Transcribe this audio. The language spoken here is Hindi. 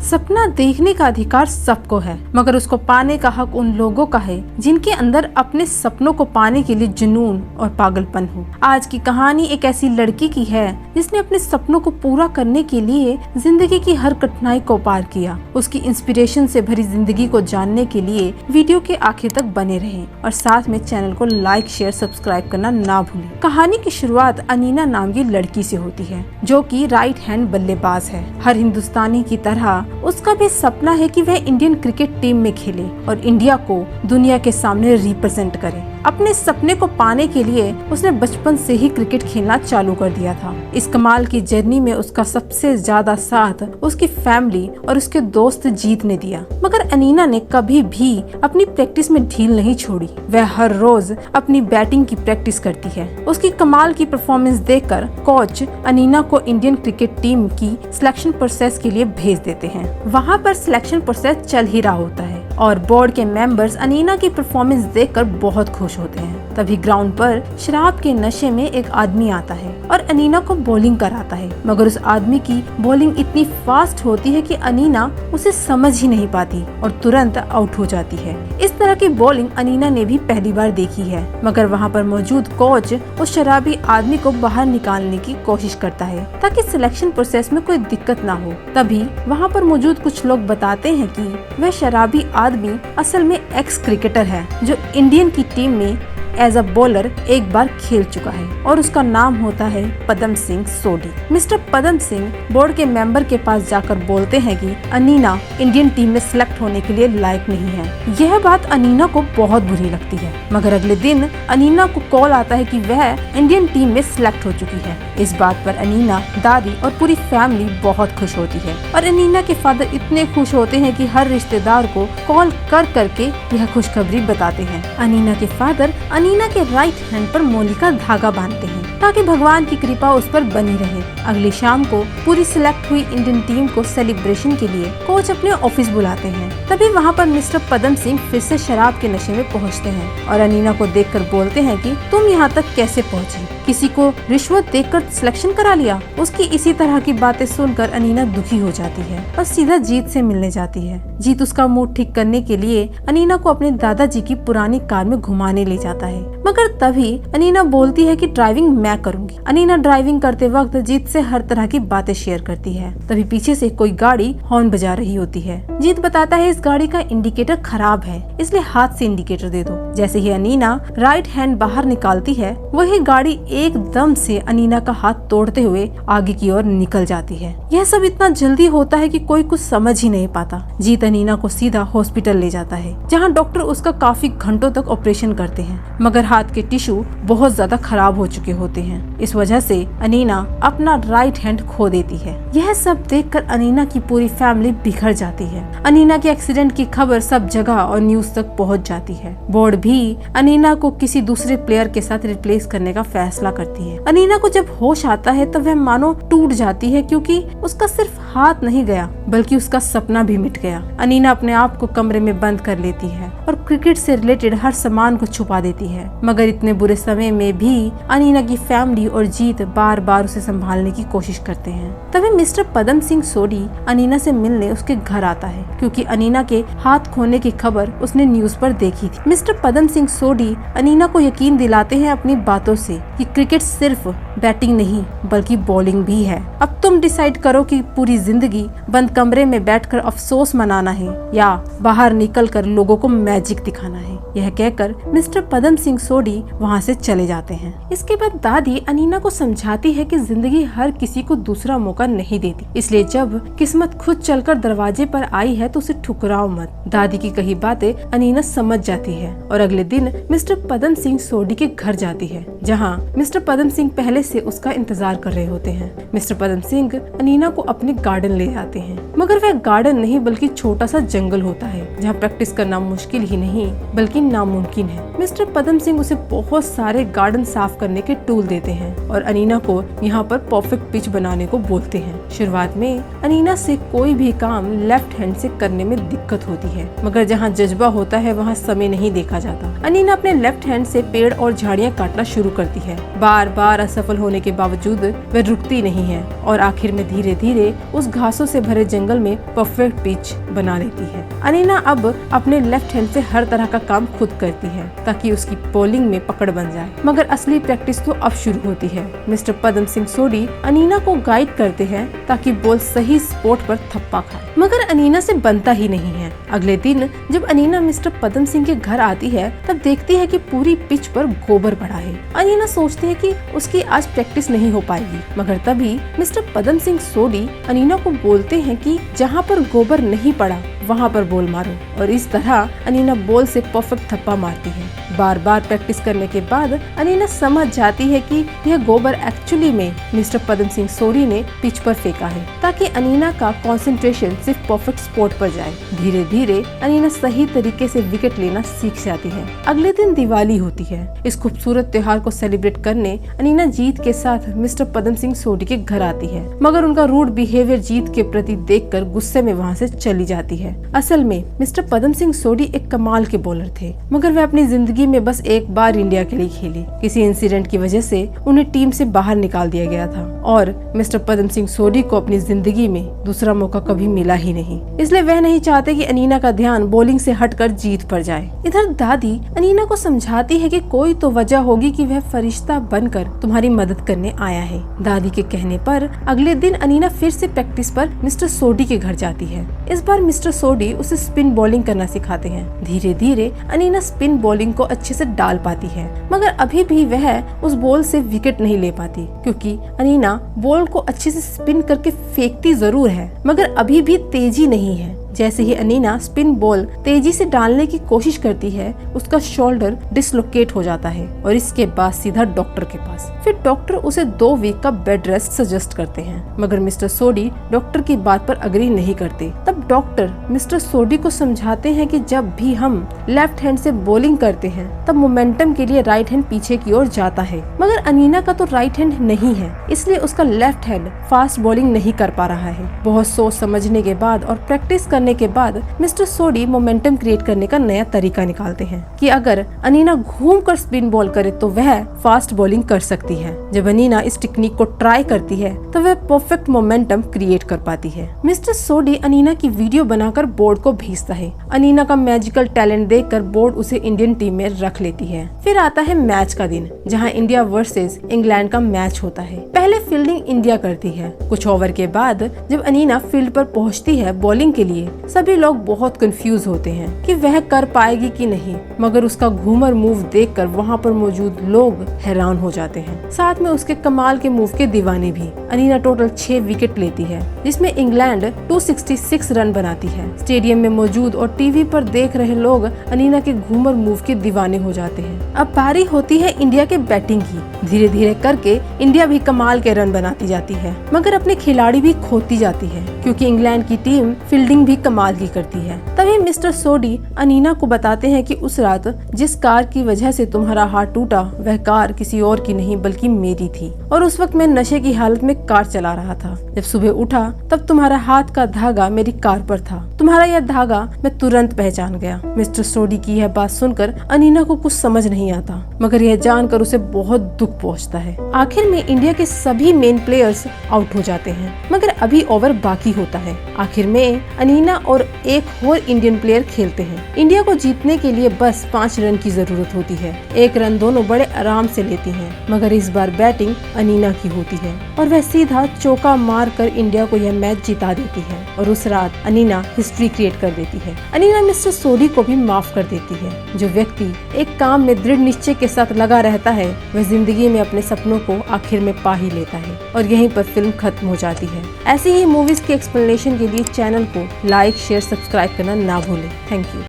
सपना देखने का अधिकार सबको है, मगर उसको पाने का हक उन लोगों का है जिनके अंदर अपने सपनों को पाने के लिए जुनून और पागलपन हो। आज की कहानी एक ऐसी लड़की की है जिसने अपने सपनों को पूरा करने के लिए जिंदगी की हर कठिनाई को पार किया। उसकी इंस्पिरेशन से भरी जिंदगी को जानने के लिए वीडियो के आखिर तक बने रहें और साथ में चैनल को लाइक, शेयर, सब्सक्राइब करना ना भूलें। कहानी की शुरुआत अनीना नाम की लड़की से होती है जो कि राइट हैंड बल्लेबाज है। हर हिंदुस्तानी की तरह उसका भी सपना है कि वह इंडियन क्रिकेट टीम में खेले और इंडिया को दुनिया के सामने रिप्रेजेंट करे। अपने सपने को पाने के लिए उसने बचपन से ही क्रिकेट खेलना चालू कर दिया था। इस कमाल की जर्नी में उसका सबसे ज्यादा साथ उसकी फैमिली और उसके दोस्त जीत ने दिया। मगर अनीना ने कभी भी अपनी प्रैक्टिस में ढील नहीं छोड़ी। वह हर रोज अपनी बैटिंग की प्रैक्टिस करती है। उसकी कमाल की परफॉर्मेंस देखकर कोच अनीना को इंडियन क्रिकेट टीम की सिलेक्शन प्रोसेस के लिए भेज देते हैं। वहाँ पर सिलेक्शन प्रोसेस चल ही रहा होता है और बोर्ड के मेंबर्स अनीना की परफॉर्मेंस देखकर बहुत खुश होते हैं। तभी ग्राउंड पर शराब के नशे में एक आदमी आता है और अनीना को बॉलिंग कराता है। मगर उस आदमी की बॉलिंग इतनी फास्ट होती है कि अनीना उसे समझ ही नहीं पाती और तुरंत आउट हो जाती है। इस तरह की बॉलिंग अनीना ने भी पहली बार देखी है। मगर वहाँ पर मौजूद कोच उस शराबी आदमी को बाहर निकालने की कोशिश करता है ताकि सिलेक्शन प्रोसेस में कोई दिक्कत ना हो। तभी वहाँ पर मौजूद कुछ लोग बताते हैं कि वह शराबी आदमी असल में एक्स क्रिकेटर है जो इंडियन की टीम में एज अ बॉलर एक बार खेल चुका है और उसका नाम होता है पदम सिंह सोडी। मिस्टर पदम सिंह बोर्ड के मेंबर के पास जाकर बोलते हैं कि अनीना इंडियन टीम में सिलेक्ट होने के लिए लायक नहीं है। यह बात अनीना को बहुत बुरी लगती है। मगर अगले दिन अनीना को कॉल आता है कि वह इंडियन टीम में सिलेक्ट हो चुकी है। इस बात पर अनीना, दादी और पूरी फैमिली बहुत खुश होती है और अनीना के फादर इतने खुश होते हैं कि हर रिश्तेदार को कॉल कर करके यह खुशखबरी बताते हैं। अनीना के फादर अनीना के राइट हैंड पर मोली का धागा बांधते हैं ताकि भगवान की कृपा उस पर बनी रहे। अगली शाम को पूरी सिलेक्ट हुई इंडियन टीम को सेलिब्रेशन के लिए कोच अपने ऑफिस बुलाते हैं। तभी वहाँ पर मिस्टर पदम सिंह फिर से शराब के नशे में पहुँचते हैं और अनीना को देखकर बोलते हैं कि तुम यहाँ तक कैसे पहुँची? किसी को रिश्वत देकर सिलेक्शन करा लिया? उसकी इसी तरह की बातें सुनकर अनीना दुखी हो जाती है और सीधा जीत से मिलने जाती है। जीत उसका मूड ठीक करने के लिए अनीना को अपने दादाजी की पुरानी कार में घुमाने ले जाता है। मगर तभी अनीना बोलती है कि ड्राइविंग मैं करूंगी। अनीना ड्राइविंग करते वक्त जीत से हर तरह की बातें शेयर करती है। तभी पीछे से कोई गाड़ी हॉर्न बजा रही होती है। जीत बताता है इस गाड़ी का इंडिकेटर खराब है, इसलिए हाथ से इंडिकेटर दे दो। जैसे ही अनीना राइट हैंड बाहर निकालती है वही गाड़ी एकदम से अनीना का हाथ तोड़ते हुए आगे की ओर निकल जाती है। यह सब इतना जल्दी होता है कि कोई कुछ समझ ही नहीं पाता। जीत अनीना को सीधा हॉस्पिटल ले जाता है जहां डॉक्टर उसका काफी घंटों तक ऑपरेशन करते हैं। मगर हाथ के टिश्यू बहुत ज्यादा खराब हो चुके होते हैं। इस वजह से अनीना अपना राइट हैंड खो देती है। यह सब देखकर अनीना की पूरी फैमिली बिखर जाती है। अनीना के एक्सीडेंट की खबर सब जगह और न्यूज तक पहुंच जाती है। बोर्ड भी अनीना को किसी दूसरे प्लेयर के साथ रिप्लेस करने का फैसला करती है। अनीना को जब होश आता है तब वह मानो टूट जाती है क्योंकि उसका सिर्फ हाथ नहीं गया बल्कि उसका सपना भी मिट गया। अनीना अपने आप को कमरे में बंद कर लेती है और क्रिकेट से रिलेटेड हर सामान को छुपा देती है। मगर इतने बुरे समय में भी अनीना की फैमिली और जीत बार बार उसे संभालने की कोशिश करते हैं। तभी मिस्टर पदम सिंह सोडी अनीना से मिलने उसके घर आता है क्योंकि अनीना के हाथ खोने की खबर उसने न्यूज पर देखी थी। मिस्टर पदम सिंह सोडी अनीना को यकीन दिलाते हैं अपनी बातों से कि क्रिकेट सिर्फ बैटिंग नहीं बल्कि बॉलिंग भी है। अब तुम डिसाइड करो कि पूरी जिंदगी बंद कमरे में बैठकर अफसोस मनाना है या बाहर निकलकर लोगों को मैजिक दिखाना है। यह कहकर मिस्टर पदम सिंह सोडी वहाँ से चले जाते हैं। इसके बाद दादी अनीना को समझाती है कि जिंदगी हर किसी को दूसरा मौका नहीं देती, इसलिए जब किस्मत खुद चलकर दरवाजे पर आई है तो उसे ठुकराओ मत। दादी की कही बातें अनीना समझ जाती है और अगले दिन मिस्टर पदम सिंह सोडी के घर जाती है जहाँ मिस्टर पदम सिंह पहले से उसका इंतजार कर रहे होते हैं। मिस्टर पदम सिंह अनीना को अपने गार्डन ले जाते हैं मगर वह गार्डन नहीं बल्कि छोटा सा जंगल होता है जहाँ प्रैक्टिस करना मुश्किल ही नहीं बल्कि नामुमकिन है। मिस्टर पदम सिंह उसे बहुत सारे गार्डन साफ करने के टूल देते हैं और अनीना को यहाँ पर परफेक्ट पिच बनाने को बोलते होते हैं। शुरुआत में अनीना से कोई भी काम लेफ्ट हैंड से करने में दिक्कत होती है, मगर जहाँ जज्बा होता है वहाँ समय नहीं देखा जाता। अनीना अपने लेफ्ट हैंड से पेड़ और झाड़ियाँ काटना शुरू करती है। बार बार असफल होने के बावजूद वह रुकती नहीं है और आखिर में धीरे धीरे उस घासों से भरे जंगल में परफेक्ट पिच बना लेती है। अनीना अब अपने लेफ्ट हैंड से हर तरह का काम खुद करती है ताकि उसकी बॉलिंग में पकड़ बन जाए। मगर असली प्रैक्टिस तो अब शुरू होती है। मिस्टर पदम सिंह सोडी अनीना को गाइड करते हैं ताकि बॉल सही स्पॉट पर थप्पा खाए, मगर अनीना से बनता ही नहीं है। अगले दिन जब अनीना मिस्टर पदम सिंह के घर आती है तब देखती है कि पूरी पिच पर गोबर पड़ा है। अनीना सोचती है कि उसकी आज प्रैक्टिस नहीं हो पाएगी, मगर तभी मिस्टर पदम सिंह सोडी अनीना को बोलते हैं कि जहाँ पर गोबर नहीं पड़ा वहाँ पर बॉल मारो, और इस तरह अनीना बॉल से परफेक्ट थप्पा मारती है। बार बार प्रैक्टिस करने के बाद अनीना समझ जाती है कि यह गोबर एक्चुअली में मिस्टर पदम सिंह सोडी ने पिच पर फेंका है ताकि अनीना का कंसंट्रेशन सिर्फ परफेक्ट स्पॉट पर जाए। धीरे धीरे अनीना सही तरीके से विकेट लेना सीख जाती है। अगले दिन दिवाली होती है। इस खूबसूरत त्योहार को सेलिब्रेट करने अनीना जीत के साथ मिस्टर पदम सिंह सोडी के घर आती है, मगर उनका रूड बिहेवियर जीत के प्रति देखकर गुस्से में वहाँ से चली जाती है। असल में मिस्टर पदम सिंह सोडी एक कमाल के बॉलर थे, मगर वे अपनी जिंदगी में बस एक बार इंडिया के लिए खेले। किसी इंसिडेंट की वजह से उन्हें टीम से बाहर निकाल दिया गया था और मिस्टर पदम सिंह सोडी को अपनी जिंदगी में दूसरा मौका कभी मिला ही नहीं। इसलिए वह नहीं चाहते कि अनीना का ध्यान बॉलिंग से हटकर जीत पर जाए। इधर दादी अनीना को समझाती है कि कोई तो वजह होगी कि वह फरिश्ता बनकर तुम्हारी मदद करने आया है। दादी के कहने पर अगले दिन अनीना फिर से प्रैक्टिस पर मिस्टर सोडी के घर जाती है। इस बार मिस्टर सोडी उसे स्पिन बॉलिंग करना सिखाते हैं। धीरे धीरे अनीना स्पिन बॉलिंग को अच्छे से डाल पाती है, मगर अभी भी वह उस बॉल से विकेट नहीं ले पाती क्योंकि अनीना बॉल को अच्छे से स्पिन करके फेंकती जरूर है, मगर अभी भी तेजी नहीं है। जैसे ही अनीना स्पिन बॉल तेजी से डालने की कोशिश करती है, उसका शोल्डर डिसलोकेट हो जाता है और इसके बाद सीधा डॉक्टर के पास। फिर डॉक्टर उसे 2 वीक का बेड रेस्ट सजेस्ट करते हैं, मगर मिस्टर सोडी डॉक्टर की बात पर अग्री नहीं करते। तब डॉक्टर मिस्टर सोडी को समझाते हैं कि जब भी हम लेफ्ट हैंड से बॉलिंग करते हैं तब मोमेंटम के लिए राइट हैंड पीछे की ओर जाता है, मगर अनीना का तो राइट हैंड नहीं है, इसलिए उसका लेफ्ट हैंड फास्ट बॉलिंग नहीं कर पा रहा है। बहुत सोच समझने के बाद और प्रैक्टिस करने के बाद मिस्टर सोडी मोमेंटम क्रिएट करने का नया तरीका निकालते हैं कि अगर अनीना घूमकर स्पिन बॉल करे तो वह फास्ट बॉलिंग कर सकती है। जब अनीना इस टेक्निक को ट्राई करती है तो वह परफेक्ट मोमेंटम क्रिएट कर पाती है। मिस्टर सोडी अनीना की वीडियो बनाकर बोर्ड को भेजता है। अनीना का मैजिकल टैलेंट देखकर बोर्ड उसे इंडियन टीम में रख लेती है। फिर आता है मैच का दिन, जहां इंडिया वर्सेस इंग्लैंड का मैच होता है। पहले फील्डिंग इंडिया करती है। कुछ ओवर के बाद जब अनीना फील्ड पर पहुंचती है बॉलिंग के लिए, सभी लोग बहुत कंफ्यूज होते हैं कि वह कर पाएगी कि नहीं, मगर उसका घूमर मूव देखकर वहां पर मौजूद लोग हैरान हो जाते हैं, साथ में उसके कमाल के मूव के दीवाने भी। अनीना टोटल 6 विकेट लेती है, जिसमें इंग्लैंड 266 रन बनाती है। स्टेडियम में मौजूद और टीवी पर देख रहे लोग अनीना के घूमर मूव के दीवाने हो जाते हैं। अब बारी होती है इंडिया के बैटिंग की। धीरे धीरे करके इंडिया भी कमाल के रन बनाती जाती है, मगर अपने खिलाड़ी भी खोती जाती है क्योंकि इंग्लैंड की टीम फील्डिंग भी कमाल की करती है। तभी मिस्टर सोडी अनीना को बताते हैं कि उस रात जिस कार की वजह से तुम्हारा हाथ टूटा वह कार किसी और की नहीं बल्कि मेरी थी, और उस वक्त मैं नशे की हालत में कार चला रहा था। जब सुबह उठा तब तुम्हारा हाथ का धागा मेरी कार पर था। तुम्हारा यह धागा मैं तुरंत पहचान गया। मिस्टर सोडी की यह बात सुनकर अनीना को कुछ समझ नहीं आता, मगर यह जानकर उसे बहुत दुख पहुंचता है। आखिर में इंडिया के सभी मेन प्लेयर्स आउट हो जाते हैं, मगर अभी ओवर बाकी होता है। आखिर में अनीना और एक और इंडियन प्लेयर खेलते हैं। इंडिया को जीतने के लिए बस 5 रन की जरूरत होती है। 1 रन दोनों बड़े आराम से लेती हैं, मगर इस बार बैटिंग अनीना की होती है और वह सीधा चौका मारकर इंडिया को यह मैच जिता देती है। और उस रात अनीना हिस्ट्री क्रिएट कर देती है। अनीना मिस्टर सोडी को भी माफ कर देती है। जो व्यक्ति एक काम में दृढ़ निश्चय के साथ लगा रहता है वह जिंदगी में अपने सपनों को आखिर में पा ही लेता है, और यहीं पर फिल्म खत्म हो जाती है। ऐसी ही मूवीज के एक्सप्लेनेशन के लिए चैनल को लाइक, शेयर, सब्सक्राइब करना ना भूलें। Thank you.